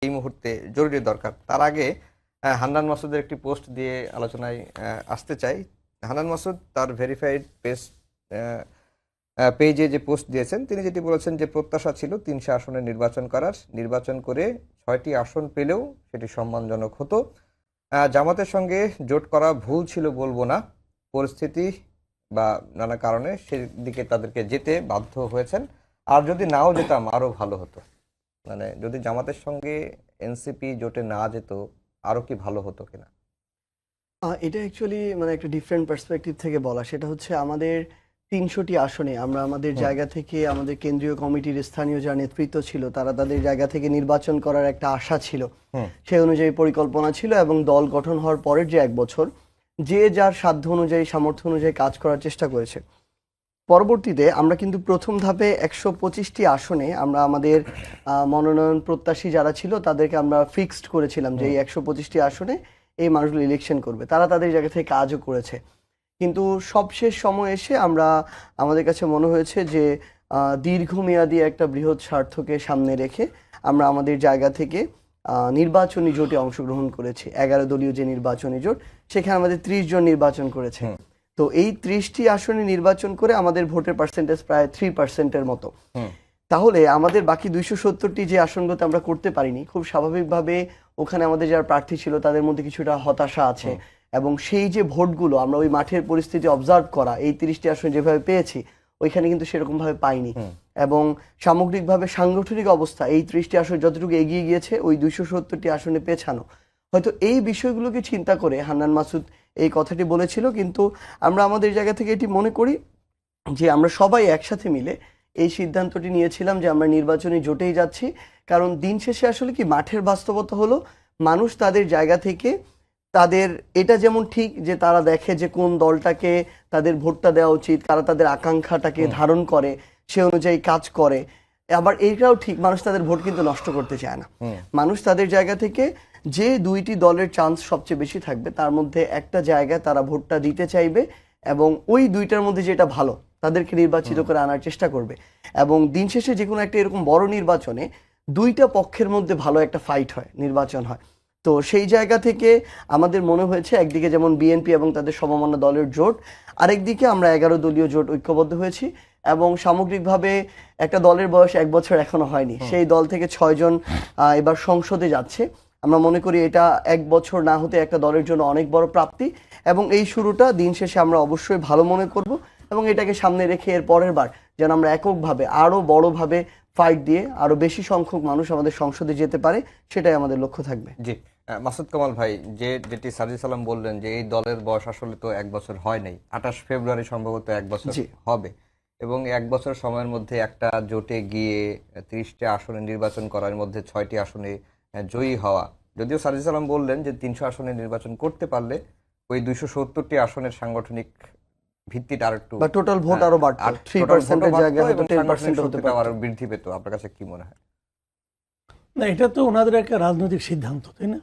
এই মুহূর্তে জরুরি দরকার। তার আগে হান্নান মাসুদের একটি পোস্ট দিয়ে আলোচনায় আসতে চাই। হান্নান মাসুদ তার ভেরিফাইড পেজে যে পোস্ট দিয়েছেন, তিনি যেটি বলেছেন যে প্রত্যাশা ছিল ৩০০ আসনে নির্বাচন করার, নির্বাচন করে ৬টি আসন পেলেও সেটি সম্মানজনক হতো। জামাতের সঙ্গে জোট করা ভুল ছিল বলবো না, পরিস্থিতি বা নানা কারণে সেদিকে তাদেরকে যেতে বাধ্য হয়েছেন। আর যদি নাও যেতাম আরো ভালো হতো। মানে যদি জামাতের সঙ্গে এনসিপি জোটে না যেত আরো কি ভালো হতো কিনা? এটা অ্যাকচুয়ালি মানে একটা ডিফারেন্ট পার্সপেক্টিভ থেকে বলা। সেটা হচ্ছে আমাদের ৩০০টি আসনে আমরা আমাদের জায়গা থেকে আমাদের কেন্দ্রীয় কমিটির স্থানীয় যারা নেতৃত্ব ছিল তারা তাদের জায়গা থেকে নির্বাচন করার একটা আশা ছিল, সেই অনুযায়ী পরিকল্পনা ছিল এবং দল গঠন হওয়ার পরের যে ১ বছর যে যার সাধ্য অনুযায়ী সামর্থ্য অনুযায়ী কাজ করার চেষ্টা করেছে। পরবর্তীতে আমরা কিন্তু প্রথম ধাপে ১২৫টি আসনে আমরা আমাদের মনোনয়ন প্রত্যাশী যারা ছিল তাদেরকে আমরা ফিক্সড করেছিলাম যে এই ১২৫টি আসনে এই মানুষগুলো ইলেকশন করবে। তারা তাদের জায়গা থেকে কাজও করেছে, কিন্তু সবশেষ সময় এসে আমাদের কাছে মনে হয়েছে যে দীর্ঘমেয়াদী একটা বৃহৎ স্বার্থকে সামনে রেখে আমরা আমাদের জায়গা থেকে নির্বাচনী জোটে অংশগ্রহণ করেছি। ১১ দলীয় যে নির্বাচনী জোট, সেখানে আমাদের ৩০ জন নির্বাচন করেছে। তো এই ৩০টি আসনে নির্বাচন করে আমাদের ভোটের পার্সেন্টেজ প্রায় 3%-এর মতো। তাহলে আমাদের বাকি ২৭০টি যে আসনগুলোতে আমরা করতে পারিনি, খুব স্বাভাবিকভাবে ওখানে আমাদের যারা প্রার্থী ছিল তাদের মধ্যে কিছুটা হতাশা আছে এবং সেই যে ভোটগুলো আমরা ওই মাঠের পরিস্থিতি অবজার্ভ করা এই ৩০টি আসনে যেভাবে পেয়েছি ওইখানে কিন্তু সেরকম ভাবে পাইনি। এবং সামগ্রিকভাবে সাংগঠনিক অবস্থা এই ৩০টি আসন যতটুকু এগিয়ে গিয়েছে ওই ২৭০টি আসনে পেছানো। হয়তো এই বিষয়গুলোকে চিন্তা করে হান্নান মাসুদ এই কথাটি বলেছিল, কিন্তু আমরা আমাদের জায়গা থেকে এটি মনে করি যে আমরা সবাই একসাথে মিলে এই সিদ্ধান্তটি নিয়েছিলাম যে আমরা নির্বাচনী জোটেই যাচ্ছি। কারণ দিন শেষে আসলে কি মাঠের বাস্তবতা হলো মানুষ তাদের জায়গা থেকে তাদের এটা যেমন ঠিক যে তারা দেখে যে কোন দলটাকে তাদের ভোটটা দেওয়া উচিত, তারা তাদের আকাঙ্ক্ষাটাকে ধারণ করে সে অনুযায়ী কাজ করে। আবার এইটাও ঠিক মানুষ তাদের ভোট কিন্তু নষ্ট করতে চায় না। মানুষ তাদের জায়গা থেকে যে দুইটি দলের চান্স সবচেয়ে বেশি থাকবে তার মধ্যে একটা জায়গায় তারা ভোটটা দিতে চাইবে এবং ওই দুইটার মধ্যে যেটা ভালো তাদেরকে নির্বাচিত করে আনার চেষ্টা করবে। এবং দিন শেষে যে কোনো একটা এরকম বড় নির্বাচনে দুইটা পক্ষের মধ্যে ভালো একটা ফাইট হয়, নির্বাচন হয়। তো সেই জায়গা থেকে আমাদের মনে হয়েছে একদিকে যেমন বিএনপি এবং তাদের সমমনা দলের জোট, আরেকদিকে আমরা ১১ দলীয় জোট ঐক্যবদ্ধ হয়েছি এবং সামগ্রিকভাবে একটা দলের বয়স ১ বছর এখনো হয়নি, সেই দল থেকে ৬ জন এবার সংসদে যাচ্ছে। আমরা মনে করি এটা ১ বছর না হতে একটা দলের জন্য অনেক বড় প্রাপ্তি এবং এই শুরুটা দিন শেষে আমরা অবশ্যই ভালো মনে করব এবং এটাকে সামনে রেখে এর পরের বার যেন আমরা এককভাবে আরো বড়ভাবে ফাইট দিয়ে আরো বেশি সংখ্যক মানুষ আমাদের সংসদে যেতে পারে, সেটাই আমাদের লক্ষ্য থাকবে। জি, মাসুদ কামাল ভাই, যেটি সাজিদ সালাম বললেন যে এই দলের বয়স আসলে তো ১ বছর হয় নাই, ২৮ ফেব্রুয়ারি সম্ভবত ১ বছর হবে এবং ১ বছর সময়ের মধ্যে একটা জোটে গিয়ে ৩০টি আসনে নির্বাচন করার মধ্যে ৬টি আসনে জয়ী হওয়া। যদিও সাজিদ সালাম বললেন যে ৩০০ আসনে নির্বাচন করতে পারলে ওই ২৭০টি আসনের সাংগঠনিক ভিত্তিটা আরেকটু বা টোটাল ভোট আরো বাড়তো, 3% এর জায়গায় হয়তো 10% হতে পারতো, আরো বৃদ্ধি পেত। আপনার কাছে কি মনে হয়? না, এটা তো ওনাদের একটা রাজনৈতিক সিদ্ধান্ত, তাই না?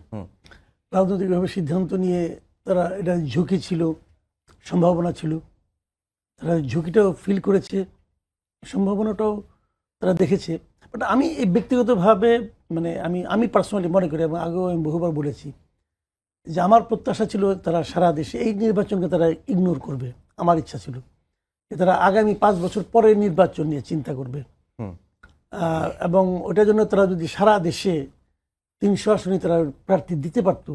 রাজনৈতিকভাবে সিদ্ধান্ত নিয়ে তারা এটা ঝুঁকি ছিল, সম্ভাবনা ছিল, তারা ঝুঁকিটাও ফিল করেছে, সম্ভাবনাটাও তারা দেখেছে। বাট আমি এই ব্যক্তিগতভাবে মানে আমি পার্সোনালি মনে করি এবং আগেও আমি বহুবার বলেছি যে আমার প্রত্যাশা ছিল তারা সারা দেশে এই নির্বাচনকে তারা ইগনোর করবে। আমার ইচ্ছা ছিল যে তারা আগামী ৫ বছর পরে নির্বাচন নিয়ে চিন্তা করবে এবং ওটার জন্য তারা যদি সারা দেশে ৩০০ আসনে তারা প্রার্থী দিতে পারতো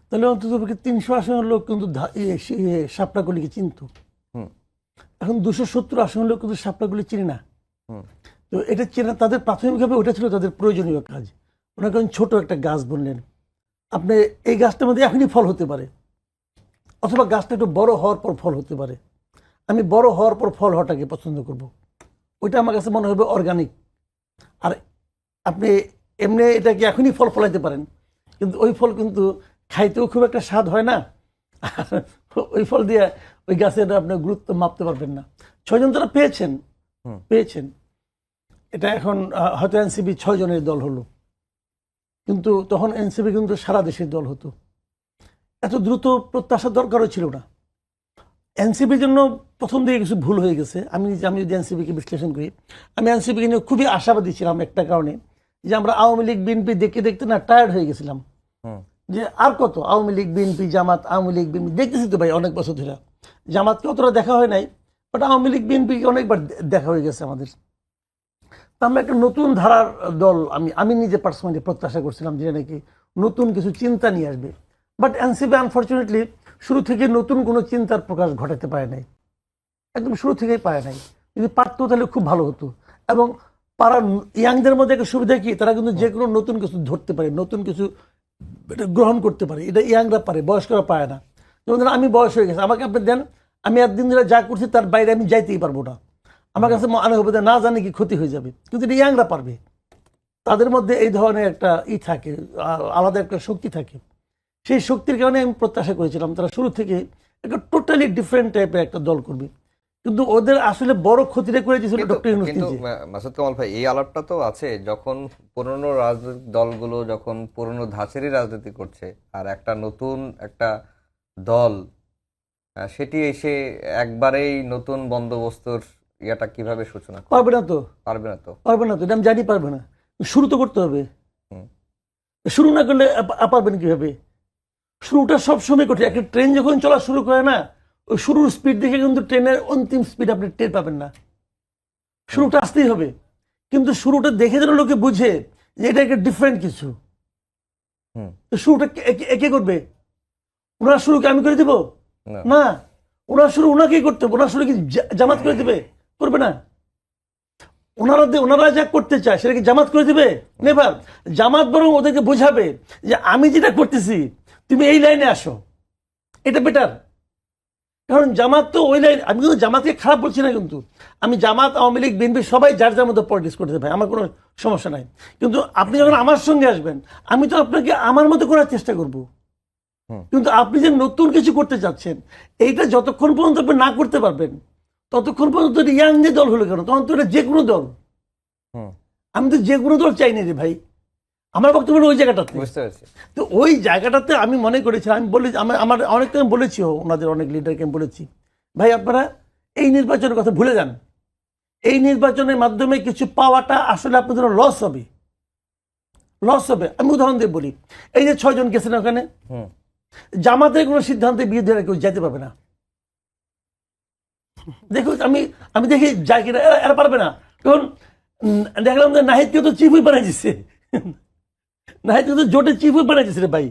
তাহলে অন্তত ৩০০ আসনের লোক কিন্তু শাপলাগুলিকে চিনত। এখন ২৭০ আসনের লোক কিন্তু শাপলাগুলি চিনি না। তো এটা চেনা তাদের প্রাথমিকভাবে ওটা ছিল তাদের প্রয়োজনীয় কাজ। ওনাকে ছোট একটা গাছ বললেন, আপনি এই গাছটার মধ্যে এখনই ফল হতে পারে অথবা গাছটা একটু বড় হওয়ার পর ফল হতে পারে। আমি বড় হওয়ার পর ফল হওয়াটাকে পছন্দ করব, ওইটা আমার কাছে মনে হবে অর্গানিক। আর আপনি এমনি এটাকে এখনই ফল ফলাইতে পারেন, কিন্তু ওই ফল কিন্তু খাইতেও খুব একটা স্বাদ হয় না, ওই ফল দিয়ে ওই গাছের আপনার গুরুত্ব মাপতে পারবেন না। ৬ জন তারা পেয়েছেন। এটা এখন হয়তো এনসিপি ৬ জনের দল হলো, কিন্তু তখন এনসিপি কিন্তু সারা দেশের দল হতো। এত দ্রুত প্রত্যাশার দরকারও ছিল না। এনসিপির জন্য প্রথম দিকে কিছু ভুল হয়ে গেছে। আমি যদি এনসিপিকে বিশ্লেষণ করি, আমি এনসিপিকে নিয়ে খুবই আশাবাদী ছিলাম একটা কারণে, যে আমরা আওয়ামী লীগ বিএনপি দেখতে দেখতে না টায়ার্ড হয়ে গেছিলাম, হুম যে আর কত আওয়ামী লীগ বিএনপি জামাত, আওয়ামী লীগ বিএনপি দেখতেছি তো ভাই অনেক বছর ধরে। জামাতকে অতটা দেখা হয় নাই, বাট আওয়ামী লীগ বিএনপি অনেকবার দেখা হয়ে গেছে আমাদের। তো আমরা একটা নতুন ধারার দল, আমি নিজে পার্সোনালি প্রত্যাশা করছিলাম যে নাকি নতুন কিছু চিন্তা নিয়ে আসবে, বাট এনসিপি আনফর্চুনেটলি শুরু থেকে নতুন কোনো চিন্তার প্রকাশ ঘটাতে পারে নাই, একদম শুরু থেকেই পারে নাই। যদি পারতো তাহলে খুব ভালো হতো। এবং পাড়ার ইয়াংদের মধ্যে একটা সুবিধা কি, তারা কিন্তু যে কোনো নতুন কিছু ধরতে পারে, নতুন কিছু এটা গ্রহণ করতে পারে, এটা ইয়াংরা পারে, বয়স্করা পারে না। যেমন ধরেন আমি বয়স হয়ে গেছে, আমাকে আপনি দেন, আমি একদিন ধরে যা করছি তার বাইরে আমি যাইতেই পারবো না, আমার কাছে মনে হবে না জানি কি ক্ষতি হয়ে যাবে, কিন্তু এটা ইয়াংরা পারবে। তাদের মধ্যে এই ধরনের একটা থাকে, আলাদা একটা শক্তি থাকে। সেই শক্তির কারণে আমি প্রত্যাশা করেছিলাম তারা শুরু থেকে একটা টোটালি ডিফারেন্ট টাইপের একটা দল করবে, কিন্তু ওদের আসলে বড় ক্ষতিটা করে দিয়েছিল ডক্টর ইউনূস কিন্তু নিজে। মাসুদ কামাল ভাই, এই আলাপটা তো আছে যখন পুরনো রাজনৈতিক দলগুলো যখন পুরনো ধাঁচেরই রাজনীতি করছে, আর একটা নতুন একটা দল সেটি এসে একবারেই নতুন বন্দোবস্তর ইয়াটা কিভাবে সূচনা করবে? পারবে না তো, পারবে না তো। পারবে না তো, এটা আমি জানি পারবে না। শুরু তো করতে হবে, হুম শুরু না করলে পারবেন কিভাবে? শুরুটা সবসময় কঠিন। একটা ট্রেন যখন চলা শুরু করে না, ওই শুরুর স্পিড দেখে কিন্তু ট্রেনের অন্তিম স্পিড আপনি টের পাবেন না। শুরুটা আসতেই হবে, কিন্তু শুরুটা দেখে যেন লোকে বুঝে যে এটা একটা ডিফারেন্ট কিছু। হুম তো শুরুটা কে করবে? ওনার শুরুকে আমি করে দিব না। না, ওনার শুরু ওনাকেই করতে হবে। ওনার শুরু কি জামাত করে দিবে? করবে না। ওনারা যা করতে চায় সেটা কি জামাত করে দিবে? নেভার। জামাত বরং ওদেরকে বোঝাবে যে আমি যেটা করতেছি তুমি এই লাইনে আসো, এটা বেটার। কারণ জামাত তো ওই লাইন, আমি কিন্তু জামাতকে খারাপ বলছি না, কিন্তু আমি জামাত, আওয়ামী লীগ, বিএনপি সবাই যার যার মতো পলিটিক্স করতে ভাই, আমার কোনো সমস্যা নাই। কিন্তু আপনি যখন আমার সঙ্গে আসবেন, আমি তো আপনাকে আমার মতো করার চেষ্টা করব। হুম কিন্তু আপনি যে নতুন কিছু করতে চাচ্ছেন, এইটা যতক্ষণ পর্যন্ত আপনি না করতে পারবেন ততক্ষণ পর্যন্ত ইয়াং যে দল হলো কেন, তখন তো এটা যে কোনো দল। হুম আমি তো যে কোনো দল চাই না রে ভাই, আমার বক্তব্য হলো ওই জায়গাটাতে। বুঝতে পারছি। তো ওই জায়গাটাতে আমি মনে করেছি, আমি বলি আমার অনেককে আমি বলেছি, ওনাদের অনেক লিডারকে আমি বলেছি, ভাই আপনারা এই নির্বাচনের কথা ভুলে যান। এই নির্বাচনের মাধ্যমে কিছু পাওয়াটা আসলে আপনাদের লস হবে, লস হবে। আমি উদাহরণ দিয়ে বলি, এই যে 6 জন গেছেন ওখানে, হুম জামাতের কোনো সিদ্ধান্তের বিরুদ্ধে কেউ যেতে পারবে না। দেখুন আমি দেখি যাই কিনা, এরা পারবে না। কারণ দেখলাম যে নাহিদকে তো চিফ হুইপ বানাই দিচ্ছে, নাহিদকে তো জোটের চিফ হুইপ বানাই দিচ্ছে রে ভাই।